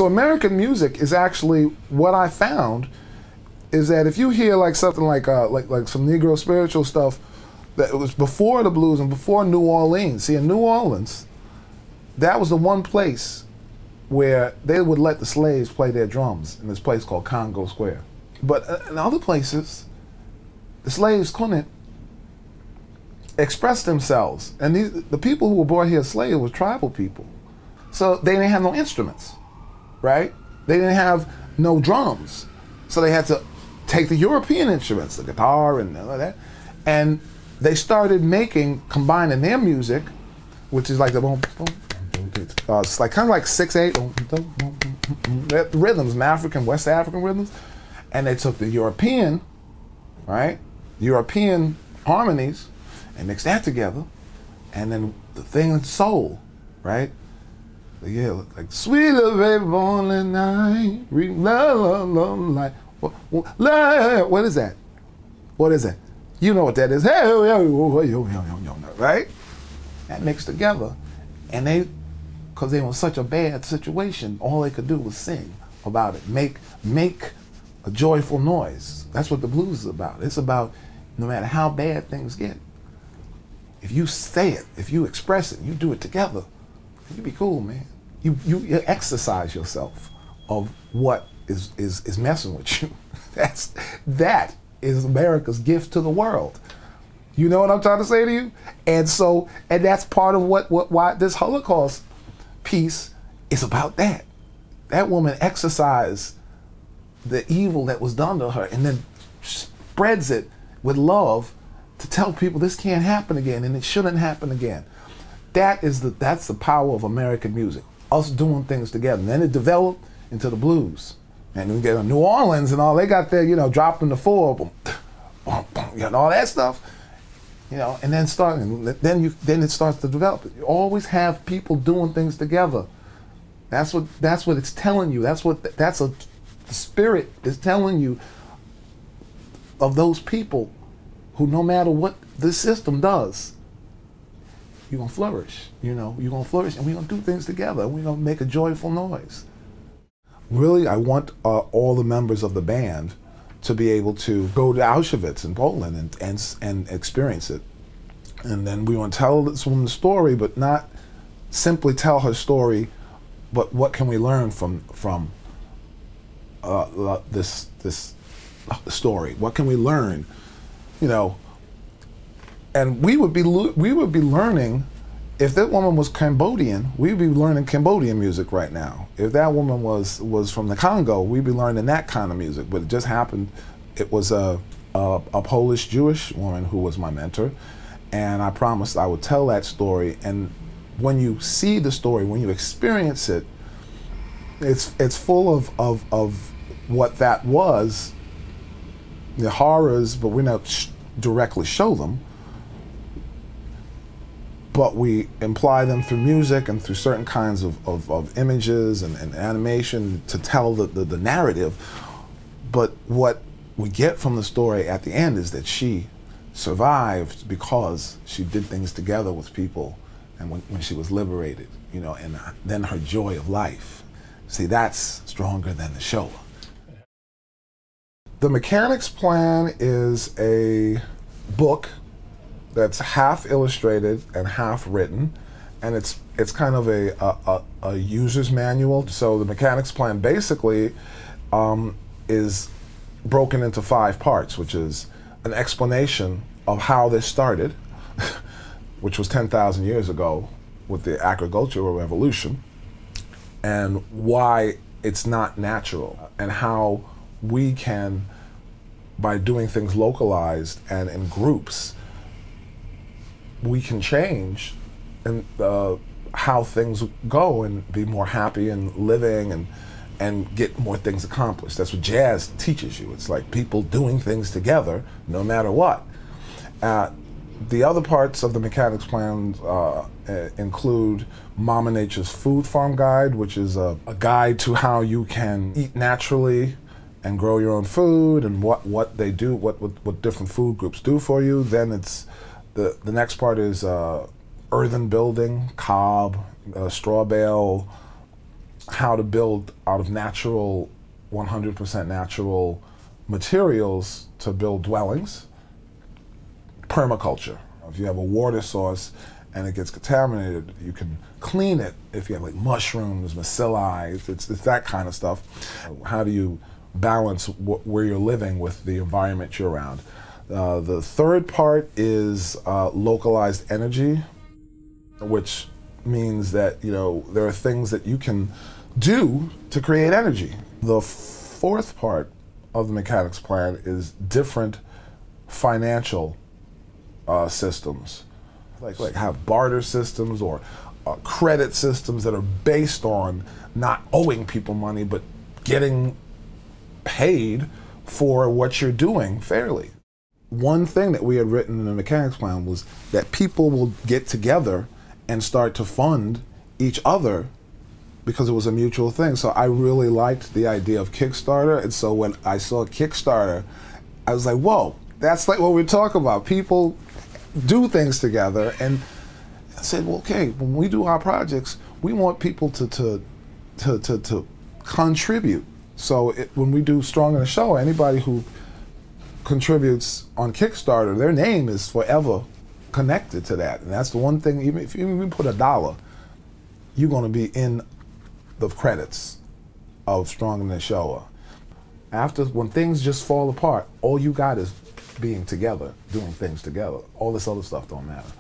So American music is actually, what I found is that if you hear like something like some Negro spiritual stuff, that it was before the blues and before New Orleans. See, in New Orleans, that was the one place where they would let the slaves play their drums in this place called Congo Square. But in other places, the slaves couldn't express themselves. And the people who were brought here as slaves were tribal people. So they didn't have no instruments, right? They didn't have no drums. So they had to take the European instruments, the guitar and all that, and they started combining their music, which is like the boom, boom, it's like kind of like 6/8 rhythms, African, West African rhythms, and they took the European, right, European harmonies, and mixed that together, and then the thing in soul, right? Yeah, like sweet little baby born at night, la la la like. What is that? What is that? You know what that is. Hey, right? That mixed together, and because they were in such a bad situation, all they could do was sing about it, make a joyful noise. That's what the blues is about. It's about no matter how bad things get, if you say it, if you express it, you do it together, you be cool, man. You exercise yourself of what is messing with you. That is America's gift to the world. You know what I'm trying to say to you? And that's part of why this Holocaust piece is about that. That woman exercised the evil that was done to her and then spreads it with love to tell people this can't happen again and it shouldn't happen again. That's the power of American music. Us doing things together. And then it developed into the blues. And we get New Orleans and all, they got there, dropping the four, boom, boom, boom, and all that stuff, and then it starts to develop. You always have people doing things together. That's what it's telling you. The spirit is telling you of those people who, no matter what the system does, you're gonna flourish. You're gonna flourish, and we're gonna do things together. We're gonna make a joyful noise. Really, I want all the members of the band to be able to go to Auschwitz in Poland and experience it. And then we want to tell this woman's story, but not simply tell her story, but what can we learn from this story? What can we learn? And we would be learning. If that woman was Cambodian, we'd be learning Cambodian music right now. If that woman was from the Congo, we'd be learning that kind of music. But it just happened, it was a Polish Jewish woman who was my mentor, and I promised I would tell that story. And when you see the story, when you experience it, it's full of what that was, the horrors, but we don't directly show them. But we imply them through music and through certain kinds of images and animation to tell the narrative. But what we get from the story at the end is that she survived because she did things together with people, and when she was liberated, and then her joy of life. See, that's stronger than the show. The Mechanics Plan is a book that's half illustrated and half written, and it's kind of a user's manual. So the Mechanics Plan basically is broken into 5 parts, which is an explanation of how this started, which was 10,000 years ago with the agricultural revolution, and why it's not natural, and how we can, by doing things localized and in groups, we can change and how things go and be more happy and living and get more things accomplished. That's what jazz teaches you. It's like people doing things together no matter what. The other parts of the Mechanics Plan include Mama Nature's Food Farm Guide, which is a guide to how you can eat naturally and grow your own food, and what they do, what different food groups do for you. Then it's the next part is earthen building, cob, straw bale, how to build out of natural, 100% natural materials to build dwellings. Permaculture. If you have a water source and it gets contaminated, you can clean it. If you have like mushrooms, bacilli, it's that kind of stuff. How do you balance where you're living with the environment you're around? The third part is localized energy, which means that, you know, there are things that you can do to create energy. The fourth part of the mechanics plan is different financial systems, like have barter systems or credit systems that are based on not owing people money but getting paid for what you're doing fairly. One thing that we had written in the mechanics plan was that people will get together and start to fund each other because it was a mutual thing. So I really liked the idea of Kickstarter, and so when I saw Kickstarter, I was like, whoa, that's like what we talk about. People do things together, and I said, well, okay, when we do our projects, we want people to contribute. So when we do Strong in the Show, anybody who contributes on Kickstarter, their name is forever connected to that. And that's the one thing, even if you even put $1, you're going to be in the credits of Strong in the Show. After, when things just fall apart, all you got is being together, doing things together. All this other stuff don't matter.